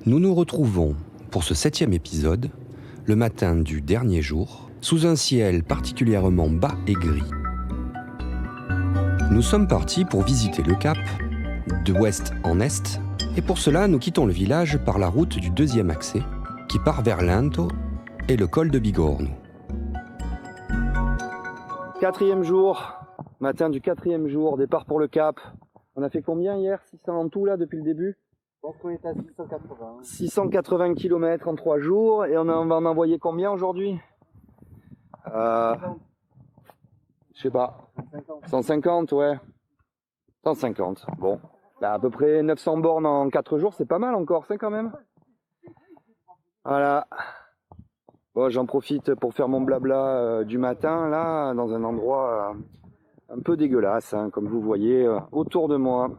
Nous nous retrouvons pour ce 7e épisode, le matin du dernier jour, sous un ciel particulièrement bas et gris. Nous sommes partis pour visiter le cap, d'ouest en est, et pour cela nous quittons le village par la route du 2e accès, qui part vers Lento et le col de Bigorno. 4e jour, matin du 4e jour, départ pour le cap. On a fait combien hier? 600 en tout là depuis le début? Je pense qu'on est à 680. 680 km en 3 jours, et on va en envoyer combien aujourd'hui? Je sais pas. 150, ouais. 150, bon. Là, à peu près 900 bornes en 4 jours, c'est pas mal encore, ça quand même. Voilà. Bon, j'en profite pour faire mon blabla du matin, là, dans un endroit un peu dégueulasse, hein, comme vous voyez, autour de moi.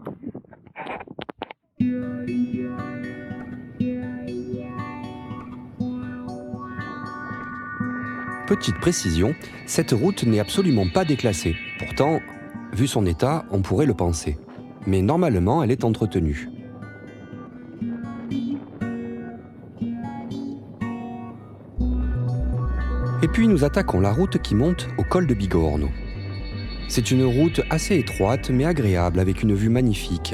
Petite précision, cette route n'est absolument pas déclassée. Pourtant, vu son état, on pourrait le penser. Mais normalement, elle est entretenue. Et puis nous attaquons la route qui monte au col de Bigorno. C'est une route assez étroite mais agréable avec une vue magnifique.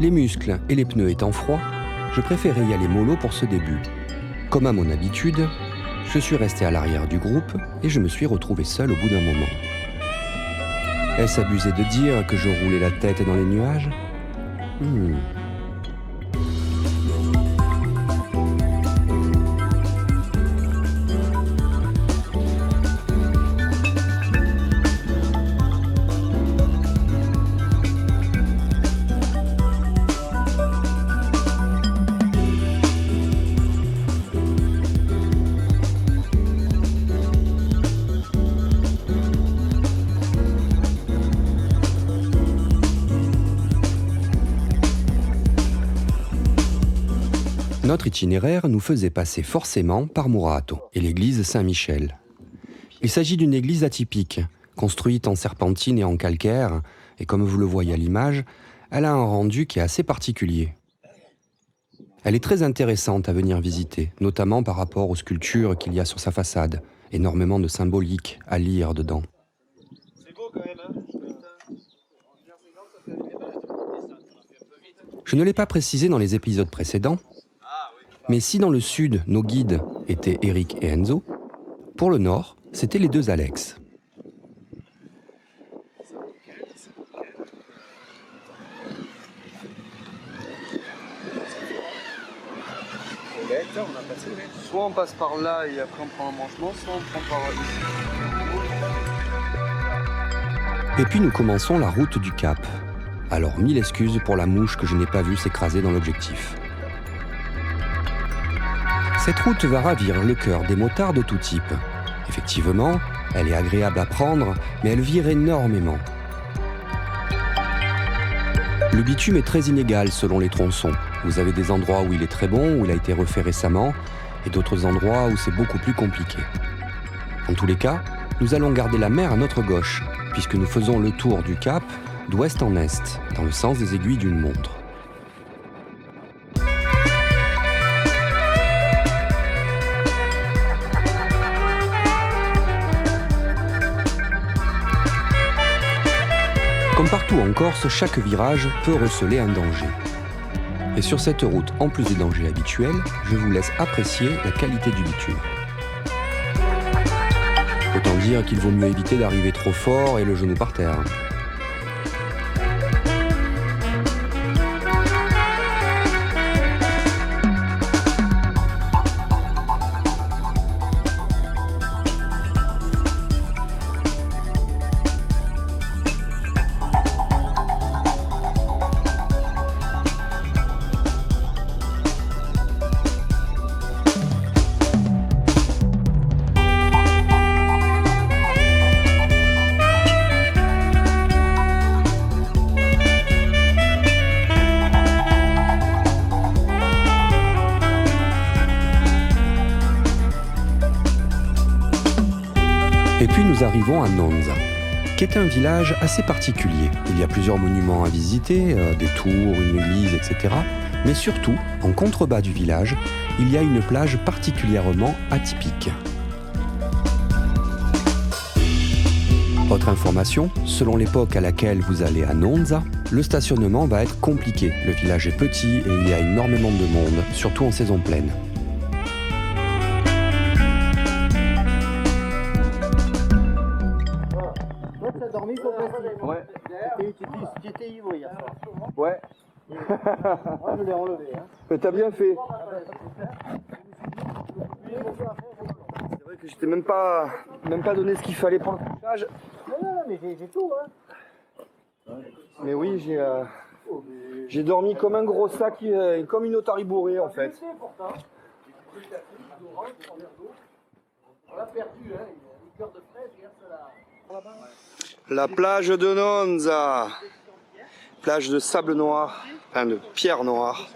Les muscles et les pneus étant froids, je préférais y aller mollo pour ce début. Comme à mon habitude, je suis resté à l'arrière du groupe et je me suis retrouvé seul au bout d'un moment. Est-ce abusé de dire que je roulais la tête dans les nuages? Notre itinéraire nous faisait passer forcément par Murato et l'église Saint-Michel. Il s'agit d'une église atypique, construite en serpentine et en calcaire, et comme vous le voyez à l'image, elle a un rendu qui est assez particulier. Elle est très intéressante à venir visiter, notamment par rapport aux sculptures qu'il y a sur sa façade, énormément de symbolique à lire dedans. C'est beau quand même, hein. Je ne l'ai pas précisé dans les épisodes précédents, mais si dans le sud, nos guides étaient Eric et Enzo, pour le nord, c'étaient les deux Alex. Soit on passe par là et après on prend un branchement, soit on prend par ici. Et puis nous commençons la route du Cap. Alors 1000 excuses pour la mouche que je n'ai pas vue s'écraser dans l'objectif. Cette route va ravir le cœur des motards de tout type. Effectivement, elle est agréable à prendre, mais elle vire énormément. Le bitume est très inégal selon les tronçons. Vous avez des endroits où il est très bon, où il a été refait récemment, et d'autres endroits où c'est beaucoup plus compliqué. En tous les cas, nous allons garder la mer à notre gauche, puisque nous faisons le tour du Cap d'ouest en est, dans le sens des aiguilles d'une montre. Comme partout en Corse, chaque virage peut receler un danger. Et sur cette route, en plus des dangers habituels, je vous laisse apprécier la qualité du bitume. Autant dire qu'il vaut mieux éviter d'arriver trop fort et le genou par terre. Et puis nous arrivons à Nonza. qui est un village assez particulier. Il y a plusieurs monuments à visiter, des tours, une église, etc. Mais surtout, en contrebas du village, il y a une plage particulièrement atypique. Autre information, selon l'époque à laquelle vous allez à Nonza, le stationnement va être compliqué. Le village est petit et il y a énormément de monde, surtout en saison pleine. Toi, tu as dormi complètement. Ouais. Tu étais ivre hier soir. Ouais. Moi, je l'ai enlevé. Hein. Mais t'as bien fait. C'est vrai que je t'ai même pas donné ce qu'il fallait prendre le couchage. Non, mais j'ai tout. Hein. Mais oui, j'ai dormi comme un gros sac, comme une otarie bourrée en fait. On l'a perdu, hein. Une cœur de fraise, regarde ça là. La plage de Nonza. Plage de sable noir, enfin de pierre noire.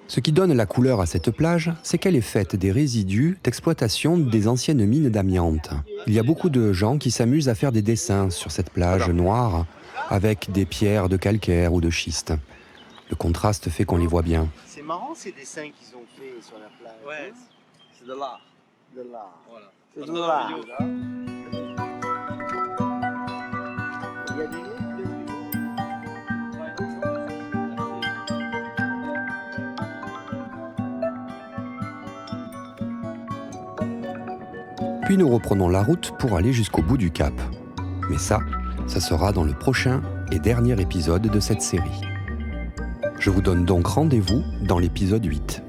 Ce qui donne la couleur à cette plage, c'est qu'elle est faite des résidus d'exploitation des anciennes mines d'amiante. Il y a beaucoup de gens qui s'amusent à faire des dessins sur cette plage noire avec des pierres de calcaire ou de schiste. Le contraste fait qu'on les voit bien. C'est marrant ces dessins qu'ils ont fait sur la plage. Ouais, c'est de l'art. De l'art. Voilà. C'est Pas de dans la l'art. vidéo. Il y a des livres. Puis nous reprenons la route pour aller jusqu'au bout du cap. Mais ça sera dans le prochain et dernier épisode de cette série. Je vous donne donc rendez-vous dans l'épisode 8.